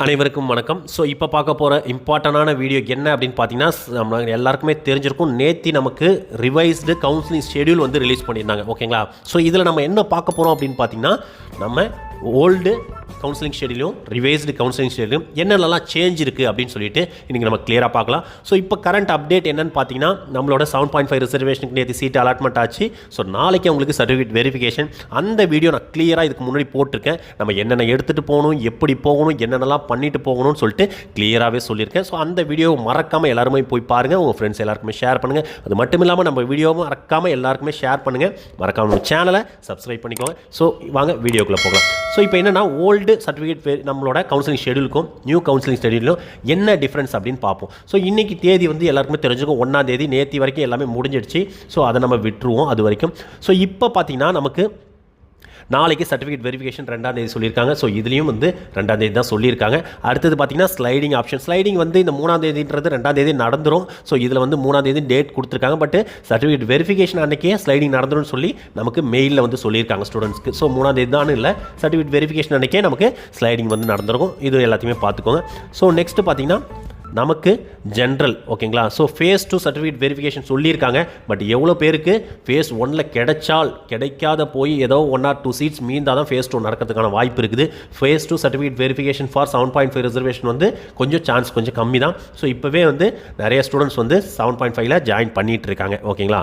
அனைவருக்கும் வணக்கம். ஸோ இப்போ பார்க்க போகிற இம்பார்ட்டண்டான வீடியோ என்ன அப்படின்னு பார்த்தீங்கன்னா, நம்ம எல்லாருக்குமே தெரிஞ்சிருக்கும், நேற்று நமக்கு ரிவைஸ்டு கவுன்சிலிங் ஷெடியூல் வந்து ரிலீஸ் பண்ணியிருந்தாங்க. ஓகேங்களா? ஸோ இதில் நம்ம என்ன பார்க்க போகிறோம் அப்படின்னு பார்த்தீங்கன்னா, நம்ம ஓல்டு கவுன்சிலிங் ஷெடியூலும் ரிவைஸ்டு கவுன்சிலிங் ஷெடியூலும் என்னென்னலாம் சேஞ்ச் இருக்குது அப்படின்னு சொல்லிட்டு இன்றைக்கி நம்ம கிளியராக பார்க்கலாம். ஸோ இப்போ கரண்ட் அப்டேட் என்னன்னு பார்த்தீங்கன்னா, நம்மளோட 7.5 ரிசர்வேஷனுக்கு நேற்று சீட் அலாட்மெண்ட் ஆச்சு. ஸோ நாளைக்கு உங்களுக்கு சர்டிஃபிகேட் வெரிஃபிகேஷன், அந்த வீடியோ நான் கிளியராக இதுக்கு முன்னாடி போட்டிருக்கேன். நம்ம என்னென்ன எடுத்துகிட்டு போகணும், எப்படி போகணும், என்னென்னலாம் பண்ணிட்டு போகணும்னு சொல்லிட்டு கிளியராகவே சொல்லியிருக்கேன். ஸோ அந்த வீடியோவை மறக்காமல் எல்லாருமே போய் பாருங்கள், உங்கள் ஃப்ரெண்ட்ஸ் எல்லாருக்குமே ஷேர் பண்ணுங்கள். அது மட்டும் இல்லாமல் நம்ம வீடியோவை மறக்காமல் எல்லாருக்குமே ஷேர் பண்ணுங்கள். மறக்காமல் நம்ம சேனலை சப்ஸ்கிரைப் பண்ணிக்கோங்க. ஸோ வாங்க வீடியோக்குள்ளே போகலாம். ஸோ இப்போ என்னென்னா, ஓல்டு சர்டிஃபிகேட் நம்மளோட கவுன்சிலிங் ஷெடியூலுக்கும் நியூ கவுன்சிலிங் ஷெடியூலும் என்ன டிஃப்ரென்ஸ் அப்படின்னு பார்ப்போம். ஸோ இன்றைக்கி தேதி வந்து எல்லாருக்குமே தெரிஞ்சுக்கும், 1ஆம் தேதி. நேற்று வரைக்கும் எல்லாமே முடிஞ்சிடுச்சு. ஸோ அதை நம்ம விட்டுருவோம் அது வரைக்கும். ஸோ இப்போ பார்த்தீங்கன்னா, நமக்கு நாளைக்கு சர்டிஃபிகேட் வெரிஃபிகேஷன் 2ஆம் தேதி சொல்லியிருக்காங்க. ஸோ இதுலேயும் வந்து 2ஆம் தேதி தான் சொல்லியிருக்காங்க. அடுத்தது பார்த்தீங்கன்னா, ஸ்லைடிங் ஆப்ஷன். ஸ்லைடிங் வந்து இந்த 3ஆம் தேதின்றது 2ஆம் தேதி நடந்துடும். ஸோ இதில் வந்து 3ஆம் தேதி டேட் கொடுத்துருக்காங்க. பட் சர்டிஃபிகேட் வெரிஃபிகேஷன் அன்றைக்கே ஸ்லைடிங் நடந்துடும் சொல்லி நமக்கு மெயிலில் வந்து சொல்லியிருக்காங்க ஸ்டூடெண்ட்ஸ்க்கு. ஸோ 3ஆம் தேதி தான் இல்லை, சர்டிஃபிகேட் வெரிஃபிகேஷன் அன்றைக்கே நமக்கு ஸ்லைடிங் வந்து நடந்திருக்கும். இது எல்லாத்தையுமே பார்த்துக்கோங்க. ஸோ நெக்ஸ்ட்டு பார்த்தீங்கன்னா, நமக்கு ஜென்ரல். ஓகேங்களா? ஸோ ஃபேஸ் 2 சர்டிஃபிகேட் வெரிஃபிகேஷன் சொல்லியிருக்காங்க. பட் எவ்வளோ பேருக்கு ஃபேஸ் 1ல் கிடைக்காத போய் ஏதோ 1 or 2 சீட்ஸ் மீந்தால் தான் ஃபேஸ் 2 நடக்கிறதுக்கான வாய்ப்பு இருக்குது. Phase 2 certificate verification for 7.5 reservation வந்து கொஞ்சம் சான்ஸ் கொஞ்சம் கம்மி தான். ஸோ இப்போவே வந்து நிறைய ஸ்டூடெண்ட்ஸ் வந்து 7.5ல் ஜாயின் பண்ணிகிட்டு இருக்காங்க. ஓகேங்களா?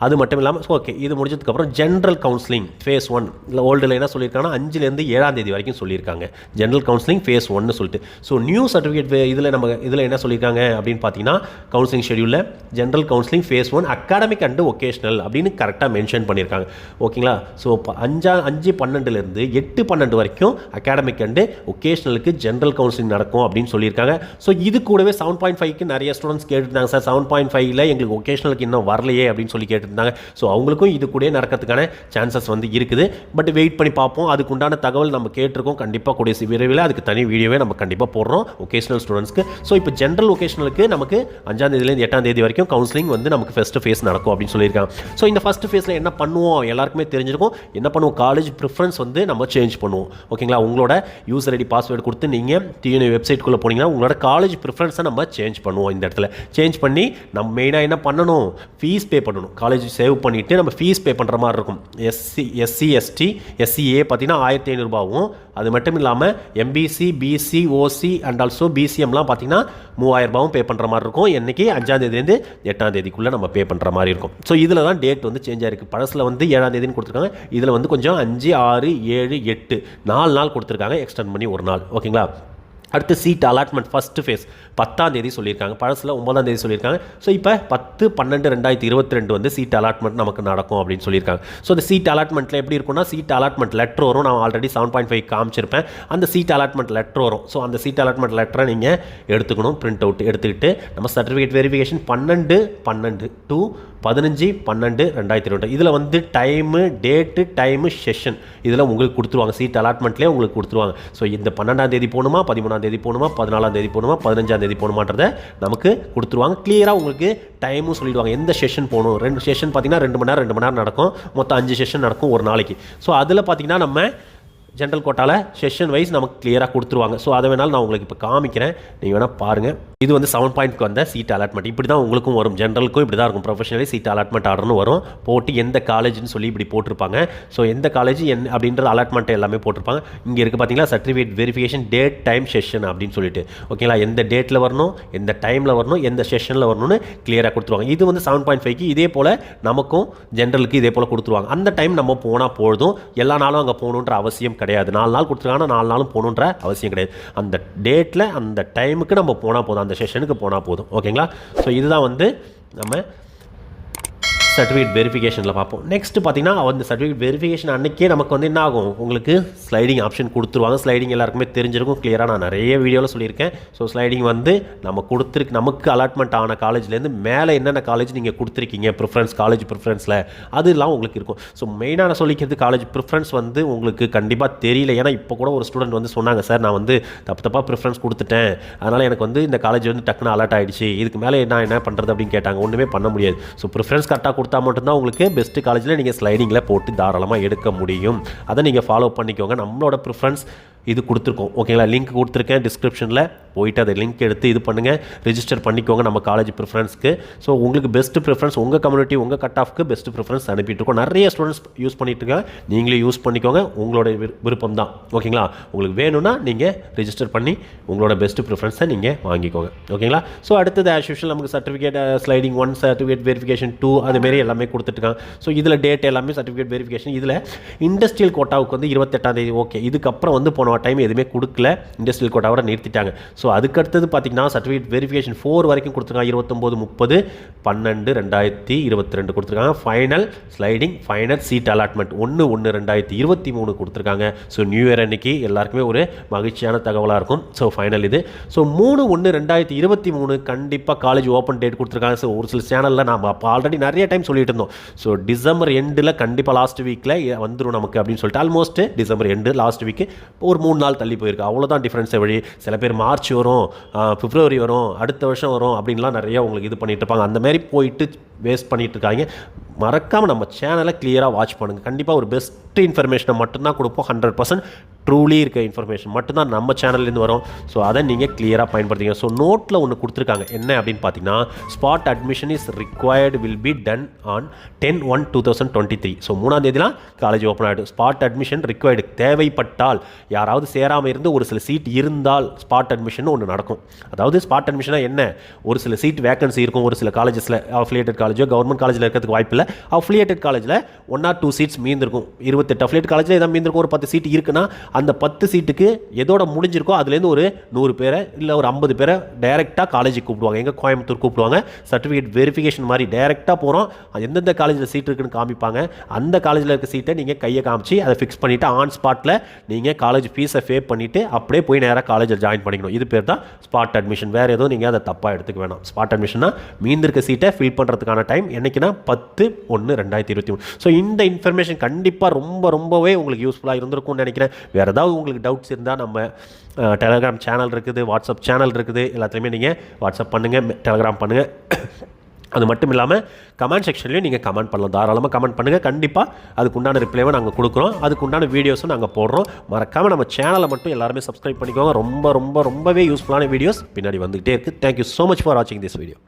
அது மட்டும் இல்லாமல் ஓகே, இது முடிஞ்சதுக்கப்புறம் ஜென்ரல் கவுன்சிலிங் ஃபேஸ் 1 இல்லை ஓல்டில் என்ன சொல்லியிருக்காங்கன்னா, 5லேருந்து 7ஆம் தேதி வரைக்கும் சொல்லியிருக்காங்க ஜென்ரல் கவுன்சிலிங் ஃபேஸ் 1 சொல்லிட்டு. ஸோ நியூ சர்டிஃபிகேட் இதில் என்ன சொல்லியிருக்காங்க அப்படின்னு பார்த்தீங்கன்னா, கவுன்சிலிங் ஷெடியூலில் general counselling phase 1 academic and vocational அப்படின்னு கரெக்டாக மென்ஷன் பண்ணியிருக்காங்க. ஓகேங்களா? ஸோ 5/12 8/12 வரைக்கும் அகாடமிக் அண்டு ஒகேஷனலுக்கு ஜென்ரல் கவுன்சிலிங் நடக்கும் அப்படின்னு சொல்லியிருக்காங்க. ஸோ இது கூடவே 7.5க்கு நிறைய ஸ்டூடெண்ட்ஸ் கேட்டுருந்தாங்க, சார் 7.5ல் எங்களுக்கு ஒகேஷனலுக்கு இன்னும் வரலையே அப்படின்னு சொல்லி கேட்டுருந்தாங்க. ஸோ அவங்களுக்கும் இது கூட நடக்கிறதுக்கான சான்சஸ் வந்து இருக்குது. பட் வெயிட் பண்ணி பார்ப்போம். அதுக்கு உண்டான தகவல் நம்ம கேட்டிருக்கோம். கண்டிப்பாக கூடிய விரைவில் அதுக்கு தனி வீடியோவே நம்ம கண்டிப்பாக போடுறோம் ஒகேஷனல் ஸ்டூடெண்ட்ஸ்க்கு. ஸோ இப்போ ஜென்ரல் ஒகேஷனலுக்கு நமக்கு 5ஆம் தேதியிலேருந்து 8ஆம் தேதி வரைக்கும் கவுன்சிலிங் வந்து நமக்கு ஃபஸ்ட்டு ஃபேஸ் நடக்கும் அப்படின்னு சொல்லியிருக்காங்க. ஸோ இந்த ஃபஸ்ட்டு ஃபேஸில் என்ன பண்ணுவோம் எல்லாருக்குமே தெரிஞ்சிருக்கும். என்ன பண்ணுவோம், காலேஜ் ப்ரிஃபரன்ஸ் வந்து நம்ம சேஞ்ச் பண்ணுவோம். ஓகேங்களா? உங்களோட யூசர் ஐடி பாஸ்வேர்டு கொடுத்து நீங்கள் டிஎன்யூ வெப்சைட்குள்ளே போனீங்கன்னா உங்களோட காலேஜ் ப்ரிஃபரன்ஸை நம்ம சேஞ்ச் பண்ணுவோம். இந்த இடத்துல சேஞ்ச் பண்ணி நம்ம மெயினாக என்ன பண்ணணும், ஃபீஸ் பே பண்ணணும். காலேஜ் சேவ் பண்ணிவிட்டு நம்ம ஃபீஸ் பே பண்ணுற மாதிரி இருக்கும். எஸ்சி எஸ்டி எஸ்சிஏ பார்த்தீங்கன்னா 1500 அது மட்டும் இல்லாமல் MBC BC OC and also பிசிஎம்லாம் பார்த்தீங்கன்னா 3000 பே பண்ணுற மாதிரி இருக்கும். என்றைக்கு 5ஆம் தேதிலேருந்து 8ஆம் தேதிக்குள்ளே நம்ம பே பண்ணுற மாதிரி இருக்கும். ஸோ இதில் தான் டேட் வந்து சேஞ்ச் ஆகிருக்கு. பழசில் வந்து 7ஆம் தேதின்னு கொடுத்துருக்காங்க. இதில் வந்து கொஞ்சம் 5, 6, 7, 8 4 நாள் கொடுத்துருக்காங்க, எக்ஸ்டெண்ட் பண்ணி 1 நாள். ஓகேங்களா? அடுத்து சீட் அலாட்மெண்ட் ஃபஸ்ட்டு ஃபேஸ் 10ஆம் தேதி சொல்லியிருக்காங்க. பழசில் 9ஆம் தேதி சொல்லியிருக்காங்க. ஸோ இப்போ 10/12/2022 வந்து சீட் அலாட்மெண்ட் நமக்கு நடக்கும் அப்படின்னு சொல்லியிருக்காங்க. ஸோ இந்த சீட் அலாட்மெண்ட்டில் எப்படி இருக்குன்னா, சீட் அலாட்மெண்ட் லெட்டர் வரும். நான் ஆல்ரெடி 7.5 காமிச்சிருப்பேன். அந்த சீட் அலாட்மெண்ட் லெட்டர் வரும். ஸோ அந்த சீட் அலாட்மெண்ட் லெட்டரை நீங்கள் எடுத்துக்கணும், பிரிண்ட் அவுட் எடுத்துக்கிட்டு நம்ம சர்டிஃபிகேட் வெரிஃபிகேஷன் 12/12 to 15/12/2022 இதில் வந்து டைமு, டேட்டு, டைமு, செஷன் இதில் உங்களுக்கு கொடுத்துருவாங்க. சீட் அலாட்மெண்ட்லேயே உங்களுக்கு கொடுத்துருவாங்க. ஸோ இந்த 12ஆம் தேதி போகணுமா, 13ஆம் தேதி போகணுமா, 14ஆம் தேதி போகணுமா, 15ஆம் தேதி போகணுமான்றதை நமக்கு கொடுத்துருவாங்க. கிளியராக உங்களுக்கு டைமும் சொல்லிடுவாங்க, எந்த செஷன் போகணும். 2 செஷன் பார்த்தீங்கன்னா 2 மணி நேரம் நடக்கும். மொத்தம் 5 செஷன் நடக்கும் ஒரு நாளைக்கு. ஸோ அதில் பார்த்தீங்கன்னா நம்ம ஜென்ரல் கோட்டாவில் செஷன் வைஸ் நமக்கு கிளியராக கொடுத்துருவாங்க. ஸோ அதை வேணாலும் நான் உங்களுக்கு இப்போ காமிக்கிறேன், நீங்கள் வேணால் பாருங்கள். இது வந்து 7.5க்கு வந்த சீட் அலாட்மெண்ட் இப்படி தான் உங்களுக்கும் வரும். ஜென்ரலுக்கும் இப்படி தான் இருக்கும். ப்ரொஃபஷனலி சீட் அலாட்மெண்ட் ஆர்டர்னு வரும். போட்டு எந்த காலேஜ்னு சொல்லி இப்படி போட்டிருப்பாங்க. ஸோ எந்த காலேஜ் அப்படின்றது அலாட்மெண்ட் எல்லாமே போட்டிருப்பாங்க. இங்கே இருக்குது பார்த்தீங்களா, certificate verification date time session அப்படின்னு சொல்லிட்டு. ஓகேங்களா? எந்த டேட்டில் வரணும், எந்த டைமில் வரணும், எந்த செஷனில் வரணும்னு கிளியராக கொடுத்துருவாங்க. இது வந்து 7.5க்கு இதே போல் நமக்கும் ஜென்ரலுக்கு இதே போல் கொடுத்துருவாங்க. அந்த டைம் நம்ம போனால் போதும். எல்லா நாளும் அங்கே போகணுன்ற அவசியம் கிடையாது. 4 நாள் கொடுத்துருக்காங்கன்னா 4 நாளும் போகணுன்ற அவசியம் கிடையாது. அந்த டேட்டில் அந்த டைமுக்கு நம்ம போனால் போதும், அந்த செஷனுக்கு போனால் போதும். ஓகேங்களா? ஸோ இதுதான் வந்து நம்ம சர்டிஃபிகேட் வெரிஃபிகேஷனில் பார்ப்போம். நெக்ஸ்ட்டு பார்த்தீங்கன்னா, அந்த சர்டிஃபிகேட் வெரிஃபிகேஷன் அன்றைக்கே நமக்கு வந்து என்ன ஆகும், உங்களுக்கு ஸ்லைடிங் ஆப்ஷன் கொடுத்துருவாங்க. ஸ்லைடிங் எல்லாருக்குமே தெரிஞ்சிருக்கும். கிளியராக நான் நிறைய வீடியோவில் சொல்லியிருக்கேன். ஸோ ஸ்லைடிங் வந்து நமக்கு அலாட்மெண்ட் ஆன காலேஜ்லேருந்து மேலே என்னென்ன காலேஜ் நீங்கள் கொடுத்துருக்கீங்க ப்ரிஃபரன்ஸ், காலேஜ் ப்ரிஃபரன்ஸில் அதெல்லாம் உங்களுக்கு இருக்கும். ஸோ மெயினாக நான் சொல்லிக்கிறது, காலேஜ் ப்ரிஃபரன்ஸ் வந்து உங்களுக்கு கண்டிப்பாக தெரியல. ஏன்னா இப்போ கூட ஒரு ஸ்டூடெண்ட் வந்து சொன்னாங்க, சார் நான் வந்து தப்பாக ப்ரிஃபரன்ஸ் கொடுத்துட்டேன், அதனால் எனக்கு வந்து இந்த காலேஜ் வந்து டக்குன்னு அலர்ட் ஆகிடுச்சு, இதுக்கு மேலே நான் என்ன பண்ணுறது அப்படின்னு கேட்டாங்க. ஒன்றுமே பண்ண முடியாது. ஸோ ப்ரிஃபரன்ஸ் கரெக்டாக கொடுத்தா மட்டும்தான் உங்களுக்கு பெஸ்ட் காலேஜில் நீங்கள் ஸ்லைடிங்கில் போட்டு தாராளமாக எடுக்க முடியும். அதை நீங்கள் ஃபாலோ பண்ணிக்கோங்க. நம்மளோட ப்ரிஃபரன்ஸ் இது கொடுத்துருக்கோம். ஓகேங்களா, லிங்க் கொடுத்துருக்கேன் டிஸ்கிரிப்ஷனில், போயிட்டு அதை லிங்க் எடுத்து இது பண்ணுங்கள், ரிஜிஸ்டர் பண்ணிக்கோங்க நம்ம காலேஜ் ப்ரிஃபரன்ஸ்க்கு. ஸோ உங்களுக்கு பெஸ்ட்டு ப்ரிஃபரன்ஸ் உங்கள் கம்யூனிட்டி உங்கள் கட் ஆஃப்க்கு பெஸ்ட்டு ப்ரிஃபரன்ஸ் அனுப்பிட்டு இருக்கோம். நிறைய ஸ்டூடெண்ட்ஸ் யூஸ் பண்ணிட்டு இருக்காங்க, நீங்களே யூஸ் பண்ணிக்கோங்க, உங்களோட விருப்பம் தான். ஓகேங்களா, உங்களுக்கு வேணும்னா நீங்கள் ரிஜிஸ்டர் பண்ணி உங்களோட பெஸ்ட்டு ப்ரிஃபரன்ஸை நீங்கள் வாங்கிக்கோங்க. ஓகேங்களா, ஸோ அடுத்தது ஆஸ் யூஷுவல் நமக்கு சர்டிஃபிகேட் ஸ்லைடிங் 1, சர்டிஃபிகேட் வெரிஃபிகேஷன் 2 அதுமாரி எல்லாமே கொடுத்துட்ருக்காங்க. ஸோ இதில் டேட் எல்லாமே சர்டிஃபிகேட் வெரிஃபிகேஷன். இதில் இண்டஸ்ட்ரியல் கோட்டாவுக்கு வந்து 28ஆம் தேதி ஓகே, இதுக்கப்புறம் வந்து போன டைம் எதுவுமே கொடுக்கல, இண்டஸ்ட்ரியல் கோட்டாவோட நிறுத்திட்டாங்க. ஸோ அதுக்கடுத்தது பார்த்தீங்கன்னா சர்டிஃபிகேட் வெரிஃபிகேஷன் 4 வரைக்கும் கொடுத்துருக்காங்க. 29/30/2022 கொடுத்துருக்காங்க. Final sliding final seat allotment 1/1/2023 கொடுத்துருக்காங்க. ஸோ நியூ இயர் அன்னைக்கு எல்லாருக்குமே ஒரு மகிழ்ச்சியான தகவலாக இருக்கும். ஸோ ஃபைனல் இது. ஸோ 3/1/2023 கண்டிப்பாக காலேஜ் ஓப்பன் டேட் கொடுத்துருக்காங்க. ஸோ ஒரு சில சேனலில் நாம் அப்போ ஆல்ரெடி நிறைய டைம் சொல்லிட்டு இருந்தோம். ஸோ டிசம்பர் எண்டில் கண்டிப்பாக லாஸ்ட் வீக்கில் வந்துடும் நமக்கு அப்படின்னு சொல்லிட்டு, almost December end last week ஒரு 3 நாள் தள்ளி போயிருக்கு. அவ்வளோதான் டிஃப்ரென்ஸை வழி. சில பேர் மார்ச் வரும், பிப்ரவரி வரும், அடுத்த வருஷம் வரும் அப்படின்லாம் நிறையா உங்களுக்கு இது பண்ணிட்டு இருப்பாங்க. அந்த மாதிரி போயிட்டு வேஸ்ட் பண்ணிட்டு இருக்காங்க. மறக்காமல் நம்ம சேனலை கிளியராக வாட்ச் பண்ணுங்கள். கண்டிப்பாக ஒரு பெஸ்ட்டு இன்ஃபர்மேஷனை மட்டும்தான் கொடுப்போம். 100% ட்ரூலி இருக்க இன்ஃபர்மேஷன் மட்டும்தான் நம்ம சேனல்லேருந்து வரும். ஸோ அதை நீங்கள் கிளியராக பயன்படுத்திங்க. ஸோ நோட்டில் ஒன்று கொடுத்துருக்காங்க, என்ன அப்படின்னு பார்த்தீங்கன்னா, spot admission is required will be done on 10/1/2023. So 3ஆம் தேதிலாம் காலேஜ் ஓப்பன் ஆகிடும். ஸ்பாட் அட்மிஷன் ரிக்வயர்டு, தேவைப்பட்டால் யாராவது சேராமல் இருந்து ஒரு சில சீட் இருந்தால் ஸ்பாட் அட்மிஷன் ஒன்று நடக்கும். அதாவது ஸ்பாட் அட்மிஷனாக என்ன, ஒரு சில சீட் வேகன்சி இருக்கும், ஒரு சில காலேஜஸில் அஃபிலியேட்டட் காலேஜோ கவர்மெண்ட் காலேஜில் இருக்கிறதுக்கு வாய்ப்பு இல்லை. அஃபிலியேட்டட் காலேஜில் 1 or 2 சீட்ஸ் மீந்திருக்கும். 28 அஃபிலியேட் காலேஜில் எதாவது மீந்திருக்கும். ஒரு 10 சீட் இருக்குன்னா அந்த 10 சீட்டுக்கு எதோட முடிஞ்சிருக்கோ அதுலேருந்து ஒரு 100 பேரை இல்லை ஒரு 50 பேரை டைரெக்டாக காலேஜுக்கு கூப்பிடுவாங்க. எங்கள் கோயம்புத்தூர் கூப்பிடுவாங்க. சர்டிஃபிகேட் வெரிஃபிகேஷன் மாதிரி டைரெக்டாக போகிறோம், எந்தெந்த காலேஜில் சீட் இருக்குன்னு காமிப்பாங்க. அந்த காலேஜில் இருக்க சீட்டை நீங்கள் கையை காமிச்சு அதை ஃபிக்ஸ் பண்ணிவிட்டு ஆன் ஸ்பாட்டில் நீங்கள் காலேஜ் ஃபீஸை பே பண்ணிவிட்டு அப்படியே போய் நேராக காலேஜில் ஜாயின் பண்ணிக்கணும். இது பேர் தான் ஸ்பாட் அட்மிஷன். வேறு எதுவும் நீங்கள் அதை தப்பாக எடுத்துக்க வேணாம். ஸ்பாட் அட்மிஷன்னா மீந்திருக்க சீட்டை ஃபில் பண்ணுறதுக்கான டைம் என்னைக்குன்னா 10/1/2023. ஸோ இந்த இன்ஃபர்மேஷன் கண்டிப்பாக ரொம்பவே உங்களுக்கு யூஸ்ஃபுல்லாக இருந்திருக்கும்னு நினைக்கிறேன். வேறு ஏதாவது உங்களுக்கு டவுட்ஸ் இருந்தால் நம்ம டெலகிராம் சேனல் இருக்குது, வாட்ஸ்அப் சேனல் இருக்குது, எல்லாத்துலேயுமே நீங்கள் வாட்ஸ்அப் பண்ணுங்கள், டெலகிராம் பண்ணுங்கள். அது மட்டும் இல்லாமல் கமெண்ட் செக்ஷன்லேயும் நீங்கள் கமெண்ட் பண்ணலாம், தாராளமாக கமெண்ட் பண்ணுங்கள். கண்டிப்பாக அதுக்குண்டான ரிப்ளைவை நாங்கள் கொடுக்குறோம், அதுக்குண்டான வீடியோஸும் நாங்கள் போடுறோம். மறக்காமல் நம்ம சேனலை மட்டும் எல்லாருமே சப்ஸ்கிரைப் பண்ணிக்கோங்க. ரொம்பவே யூஸ்ஃபுல்லான வீடியோஸ் பின்னாடி வந்துகிட்டே இருக்குது. தேங்க்யூ ஸோ மச் ஃபார் வாட்சிங் திஸ் வீடியோ.